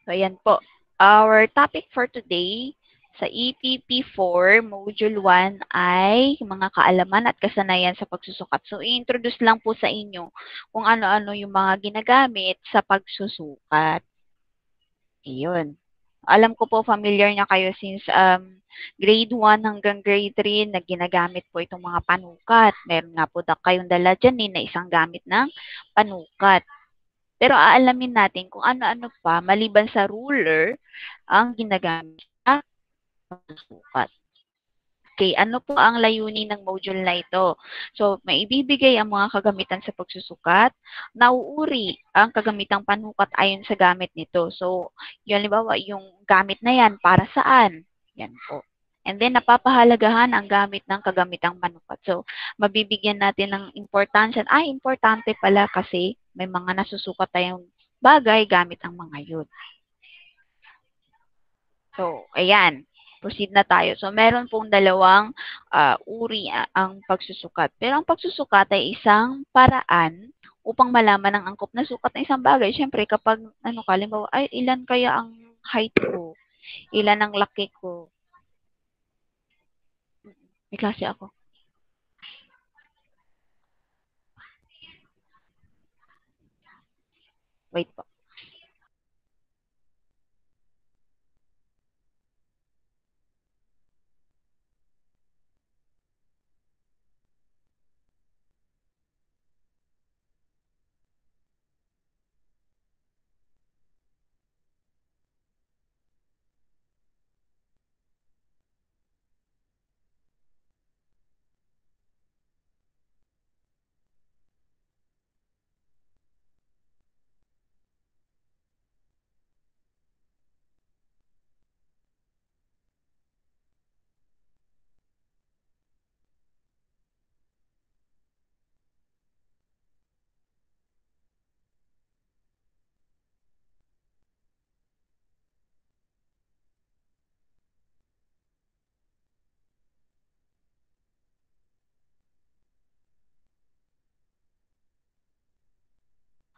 So, ayan po. Our topic for today sa EPP4 Module 1 ay mga kaalaman at kasanayan sa pagsusukat. So, i-introduce lang po sa inyo kung ano-ano yung mga ginagamit sa pagsusukat. Ayun. Alam ko po familiar na kayo since grade 1 hanggang grade 3 na ginagamit po itong mga panukat. Meron nga po kayong dala dyan na isang gamit ng panukat. Pero aalamin natin kung ano-ano pa maliban sa ruler ang ginagamit sa pagsusukat. Okay, ano po ang layunin ng module na ito? So, maibibigay ang mga kagamitan sa pagsusukat, nauuri ang kagamitang panukat ayon sa gamit nito. So, yun, halimbawa, yung gamit na yan, para saan? Yan po. And then, napapahalagahan ang gamit ng kagamitang panukat. So, mabibigyan natin ng importansya. Importante pala kasi may mga nasusukat tayong bagay gamit ang mga yun. So, ayan. Proceed na tayo. So, meron pong dalawang uri ang pagsusukat. Pero ang pagsusukat ay isang paraan upang malaman ang angkop na sukat ng isang bagay. Siyempre, kapag, halimbawa, ay, ilan kaya ang height ko? Ilan ang laki ko? May klase ako. Wait po.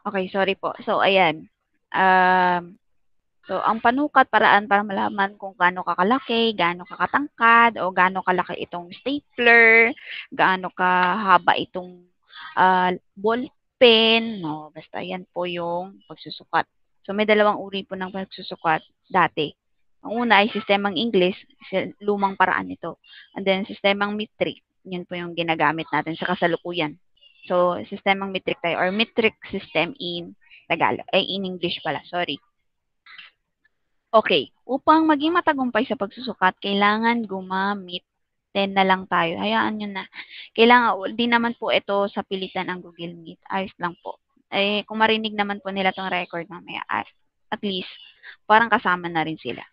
Okay, sorry po. So, ayan. So, ang panukat, paraan para malaman kung gaano kakalaki, gaano kakatangkad, o gaano kalaki itong stapler, gaano kahaba itong ball pen, no? Basta yan po yung pagsusukat. So, may dalawang uri po ng pagsusukat dati. Ang una ay sistemang English, lumang paraan nito. And then, sistemang metric, yun po yung ginagamit natin sa kasalukuyan. So, sistemang metric tayo, or metric system in Tagalog, in English pala, sorry. Okay, upang maging matagumpay sa pagsusukat, kailangan gumamit 10 na lang tayo. Hayaan nyo na. Kailangan, di naman po ito sa pilitan ang Google Meet. Ayos lang po. Eh, kung marinig naman po nila tong record mamaya, at least, parang kasama na rin sila.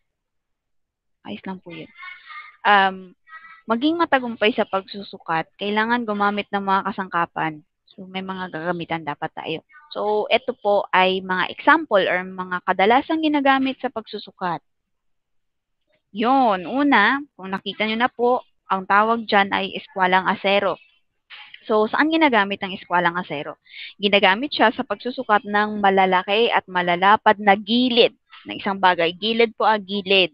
Ayos lang po yun. Maging matagumpay sa pagsusukat, kailangan gumamit ng mga kasangkapan. So, may mga gagamitan dapat tayo. So, ito po ay mga example or mga kadalasang ginagamit sa pagsusukat. Yun, una, kung nakita nyo na po, ang tawag dyan ay eskwalang asero. So, saan ginagamit ang eskwalang asero? Ginagamit siya sa pagsusukat ng malalaki at malalapad na gilid ng isang bagay. Gilid po gilid.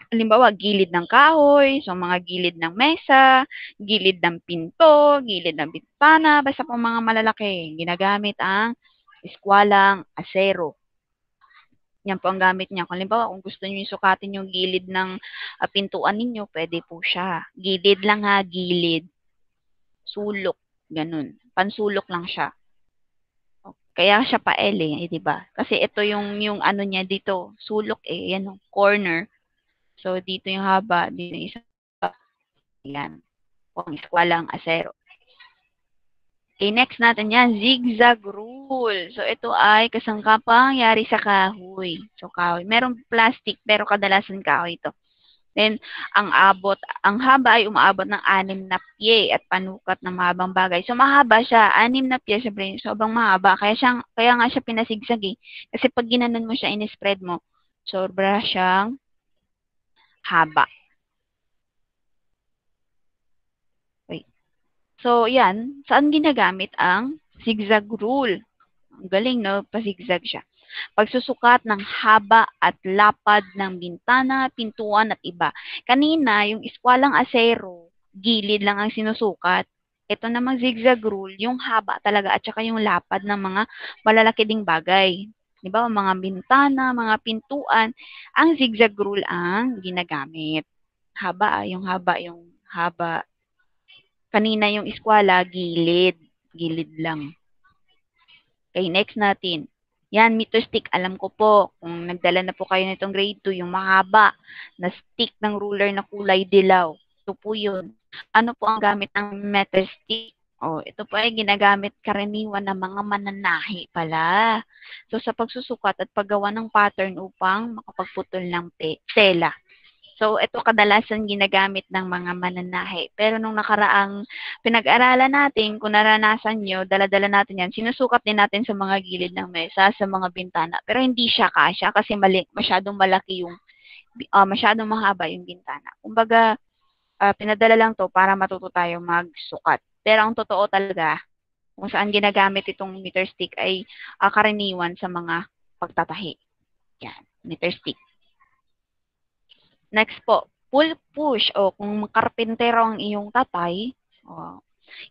Halimbawa, gilid ng kahoy, so mga gilid ng mesa, gilid ng pinto, gilid ng bintana, basta po mga malalaki. Ginagamit ang eskwalang asero. Yan po ang gamit niya. Kung halimbawa, kung gusto niyo sukatin yung gilid ng pintuan ninyo, pwede po siya. Gilid lang gilid. Sulok, ganun. Pansulok lang siya. Kaya siya pa L di ba? Kasi ito yung ano niya dito, sulok yan yung corner. So dito yung haba, dito yung isa. Yan. Kung eskwalang asero. Okay, next natin yan, zigzag rule. So, ito ay kasangkapang yari sa kahoy. So, kahoy. Merong plastic, pero kadalasan kahoy ito. Then, ang haba ay umaabot ng 6 na pie at panukat ng mahabang bagay. So, mahaba siya. 6 na pie, syempre, sobrang mahaba. Kaya nga siya pinasigsag eh. Kasi pag ginanon mo siya, in-spread mo, sobra siyang haba. Wait. So, yan. Saan ginagamit ang zigzag rule? Ang galing, no? Pasigzag siya. Pagsusukat ng haba at lapad ng bintana, pintuan at iba. Kanina, yung iskwalang asero, gilid lang ang sinusukat. Ito namang zigzag rule, yung haba talaga at saka yung lapad ng mga malalaki ding bagay. Di ba? Mga bintana, mga pintuan, ang zigzag rule ang ginagamit. Yung haba. Kanina yung eskwela, gilid. Gilid lang. Okay, next natin. Yan, meter stick. Alam ko po, kung nagdala na po kayo nitong grade 2, yung mahaba na stick ng ruler na kulay dilaw. Ito po yun. Ano po ang gamit ng meter stick? Oh, ito po ay ginagamit karaniwan ng mga mananahi pala. So, sa pagsusukat at paggawa ng pattern upang makapagputol ng tela. So, ito kadalasan ginagamit ng mga mananahi. Pero nung nakaraang pinag-aralan natin, kung naranasan nyo, dala-dala natin yan, sinusukat din natin sa mga gilid ng mesa, sa mga bintana. Pero hindi siya kasya kasi masyadong malaki yung, masyadong mahaba yung bintana. Kumbaga, pinadala lang to para matuto tayo magsukat. Pero ang totoo talaga, kung saan ginagamit itong meter stick ay karaniwan sa mga pagtatahi. Yan, meter stick. Next po, pull push o kung karpentero ang iyong tatay,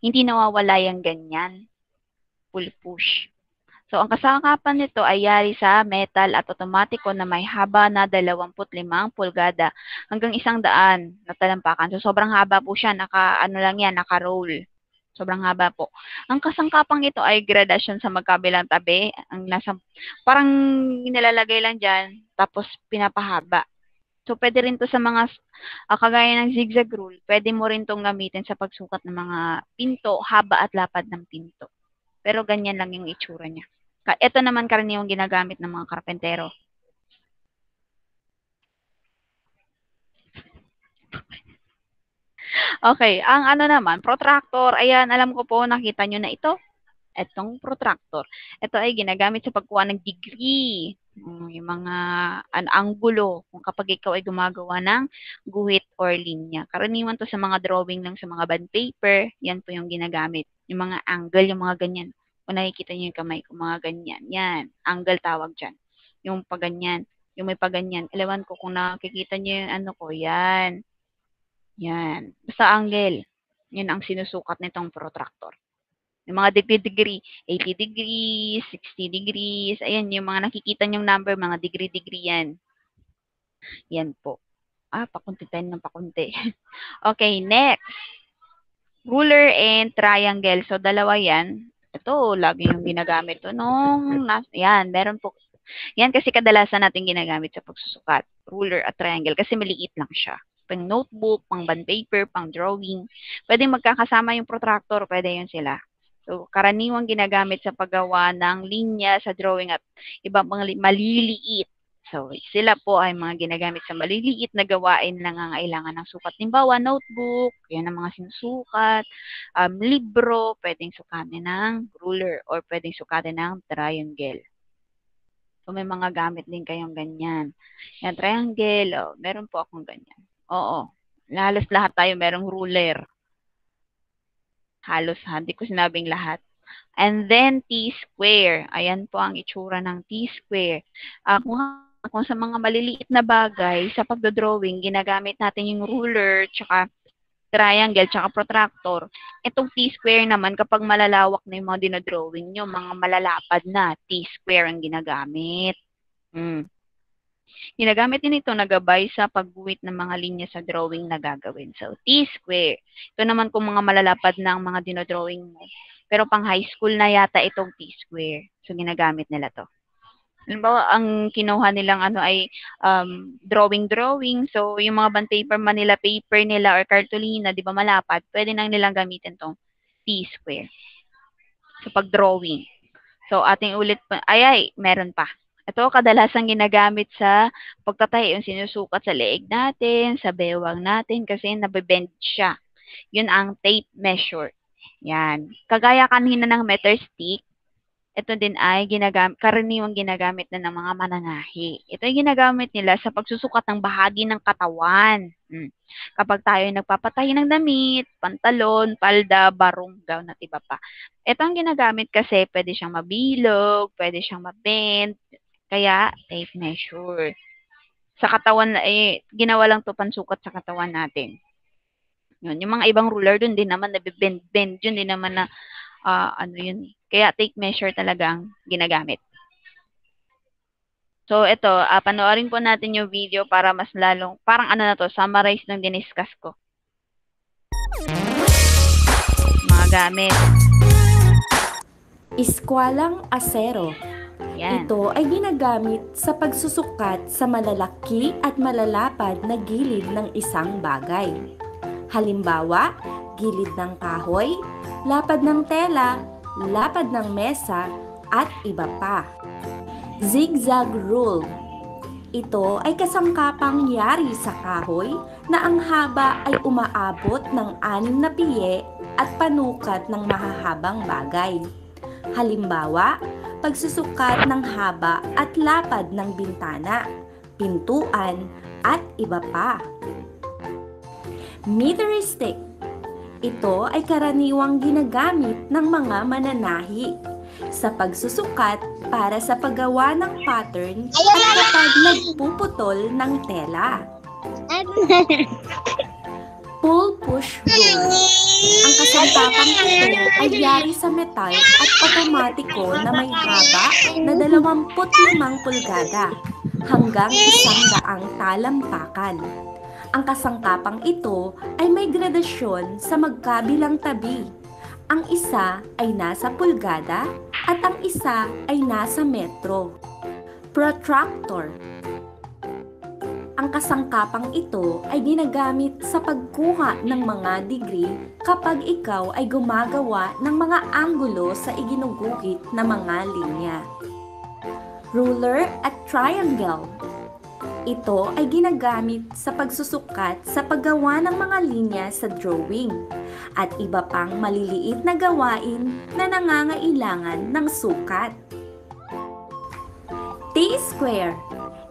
hindi nawawala yung ganyan, pull push. So, ang kasangkapan nito ay yari sa metal at otomatiko na may haba na 25 pulgada hanggang 100 na talampakan. So, sobrang haba po siya. Naka-roll. Sobrang haba po. Ang kasangkapang ito ay gradasyon sa magkabilang tabi. Parang nilalagay lang dyan, tapos pinapahaba. So, pwede rin to sa mga kagaya ng zigzag rule, pwede mo rin tong gamitin sa pagsukat ng mga pinto, haba at lapad ng pinto. Pero ganyan lang yung itsura niya. Ito naman karaniwang ginagamit ng mga karpentero. Okay, ang ano naman, protractor, ayan, alam ko po, nakita nyo na ito. Itong protractor. Ito ay ginagamit sa pagkuha ng degree, yung mga anggulo, kung kapag ikaw ay gumagawa ng guhit or linya. Karaniwan to sa mga drawing lang sa mga bond paper, yan po yung ginagamit. Yung mga angle, yung mga ganyan. Kung nakikita niyo yung kamay ko, mga ganyan. Yan, angle tawag dyan. Yung paganyan, yung may paganyan. Ewan ko kung nakikita niyo yung ano ko, yan. Yan. Basta angle. Yan ang sinusukat nitong protractor. Yung mga degree-degree, 80 degrees, 60 degrees, ayan, yung mga nakikita nyong number, mga degree-degree yan. Yan po. Pakunti tayo ng pakunti. Okay, next. Ruler and triangle. So, dalawa yan. Ito, lagi yung ginagamit to yan, meron po. Yan kasi kadalasan natin ginagamit sa pagsusukat. Ruler at triangle kasi maliit lang siya. Pang notebook, pang bond paper, pang drawing. Pwede magkakasama yung protractor, pwede yun sila. So, karaniwang ginagamit sa paggawa ng linya sa drawing at ibang mga maliliit. So, sila po ay mga ginagamit sa maliliit na gawain lang ang kailangan ng sukat. Halimbawa, notebook, yan ang mga sinusukat, libro, pwedeng sukatin ng ruler or pwedeng sukatin ng triangle. So, may mga gamit din kayong ganyan. Yan, triangle, meron po akong ganyan. Oo, halos lahat tayo merong ruler. Halos, hindi ko sinabing lahat. And then, T-square. Ayan po ang itsura ng T-square. Kung sa mga maliliit na bagay, sa pagdodrawing, ginagamit natin yung ruler, tsaka triangle, tsaka protractor. Itong T-square naman, kapag malalawak na yung mga dinodrawing nyo, mga malalapad na, T-square ang ginagamit. Ginagamit din ito na gabay sa pagguhit ng mga linya sa drawing na gagawin. So, T-square. Ito naman kung mga malalapad na ang mga dinodrawing mo. Pero pang high school na yata itong T-square. So, ginagamit nila to. Halimbawa, ang kinuha nilang ay drawing. So, yung mga bond paper paper nila or cartolina, di ba malapad, pwede nang nilang gamitin tong T-square. So, pag-drawing. So, ating ulit pa. Meron pa. Ito, kadalasan ginagamit sa pagtatahi, yung sinusukat sa leeg natin, sa bewang natin, kasi nabibend siya. Yun ang tape measure. Yan. Kagaya kanina ng meter stick, ito din ay karaniwang ginagamit na ng mga mananahi. Ito ay ginagamit nila sa pagsusukat ng bahagi ng katawan. Kapag tayo nagpapatahi ng damit, pantalon, palda, barong, gown at iba pa. Ito ang ginagamit kasi pwede siyang mabilog, pwede siyang mabend, Kaya, tape measure. Sa katawan, ginawa lang to pansukat sa katawan natin. Yun. Yung mga ibang ruler dun, din naman nabibend-bend yun, din naman na, ano yun. Kaya tape measure talaga ang ginagamit. So, ito, panoorin po natin yung video para mas lalong, parang ano na to, summarize ng diniscuss ko. Mga gamit. Iskwalang asero. Yan. Ito ay ginagamit sa pagsusukat sa malalaki at malalapad na gilid ng isang bagay. Halimbawa, gilid ng kahoy, lapad ng tela, lapad ng mesa, at iba pa. Zigzag rule. Ito ay kasangkapang yari sa kahoy na ang haba ay umaabot ng 6 na piye at panukat ng mahahabang bagay. Halimbawa, pagsusukat ng haba at lapad ng bintana, pintuan, at iba pa. Meter stick. Ito ay karaniwang ginagamit ng mga mananahi sa pagsusukat para sa paggawa ng pattern at kapag nagpuputol ng tela. Pull-push rule. Ang kasangkapang ito ay yari sa metal at otomatiko na may haba na 25 pulgada hanggang 100 talampakan. Ang kasangkapang ito ay may gradasyon sa magkabilang tabi. Ang isa ay nasa pulgada at ang isa ay nasa metro. Protractor. Ang kasangkapang ito ay ginagamit sa pagkuha ng mga degree kapag ikaw ay gumagawa ng mga anggulo sa iginuguhit na mga linya. Ruler at triangle. Ito ay ginagamit sa pagsusukat sa paggawa ng mga linya sa drawing at iba pang maliliit na gawain na nangangailangan ng sukat. T-square.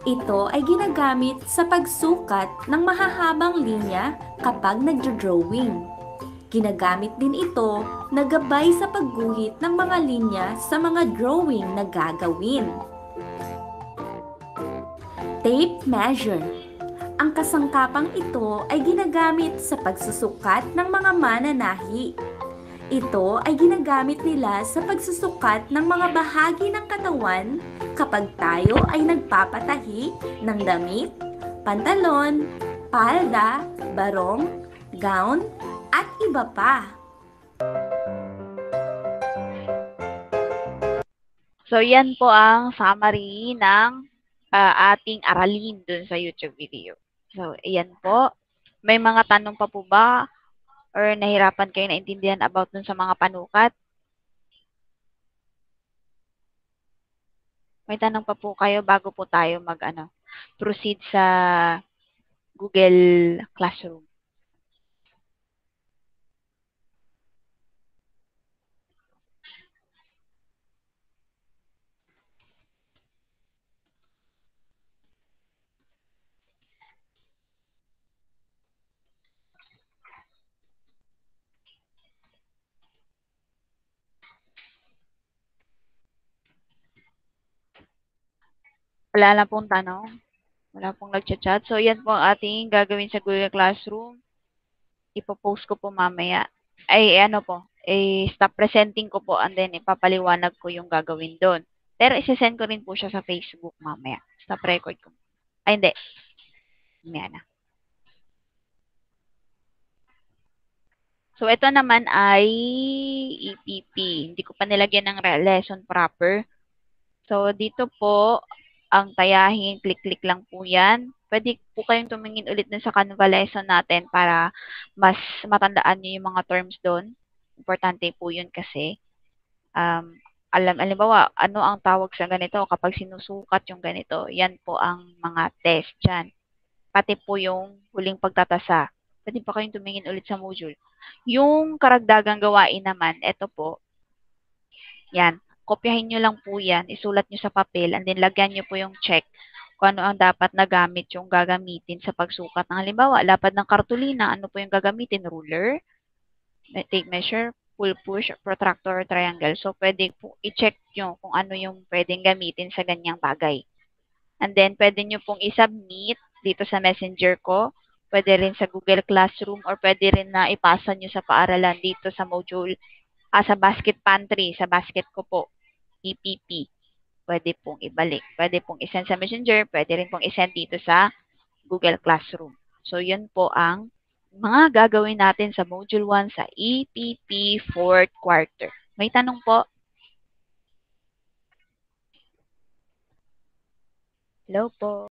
Ito ay ginagamit sa pagsukat ng mahahabang linya kapag nagdo-drawing. Ginagamit din ito na gabay sa pagguhit ng mga linya sa mga drawing na gagawin. Tape measure. Ang kasangkapang ito ay ginagamit sa pagsusukat ng mga mananahi. Ito ay ginagamit nila sa pagsusukat ng mga bahagi ng katawan kapag tayo ay nagpapatahi ng damit, pantalon, palda, barong, gown, at iba pa. So, yan po ang summary ng ating aralin dun sa YouTube video. So, ayan po. May mga tanong pa po ba? Or nahirapan kayo naintindihan about dun sa mga panukat? May tanong pa po kayo bago po tayo proceed sa Google Classroom. Wala na pong tanong. Wala pong nagchat-chat. So, yan po ang ating gagawin sa Google Classroom. Ipopost ko po mamaya. Stop presenting ko po and then ipapaliwanag ko yung gagawin doon. Pero isesend ko rin po siya sa Facebook mamaya. Stop record ko. Ay, hindi. Mamaya na. So, ito naman ay EPP. Hindi ko pa nilagyan ng lesson proper. So, dito po, ang tayahin, click-click lang po yan. Pwede po kayong tumingin ulit dun sa Canva lesson natin para mas matandaan nyo yung mga terms doon. Importante po yun kasi. Alimbawa, ano ang tawag sa ganito kapag sinusukat yung ganito. Yan po ang mga test dyan. Pati po yung huling pagtatasa. Pwede pa kayong tumingin ulit sa module. Yung karagdagang gawain naman, ito po. Yan. Kopyahin nyo lang po yan, isulat nyo sa papel, and then lagyan nyo po yung check kung ano ang dapat na gamit yung gagamitin sa pagsukat. Ng halimbawa, lapad ng kartulina, ano po yung gagamitin? Ruler, tape measure, pull push, protractor, triangle. So, pwede po i-check nyo kung ano yung pwedeng gamitin sa ganyang bagay. And then, pwede nyo pong i-submit dito sa messenger ko. Pwede rin sa Google Classroom or pwede rin na ipasa nyo sa paaralan dito sa module, sa basket pantry, sa basket ko po, EPP. Pwede pong ibalik. Pwede pong isend sa messenger, pwede rin pong isend dito sa Google Classroom. So, yun po ang mga gagawin natin sa Module 1 sa EPP 4th quarter. May tanong po? Hello po.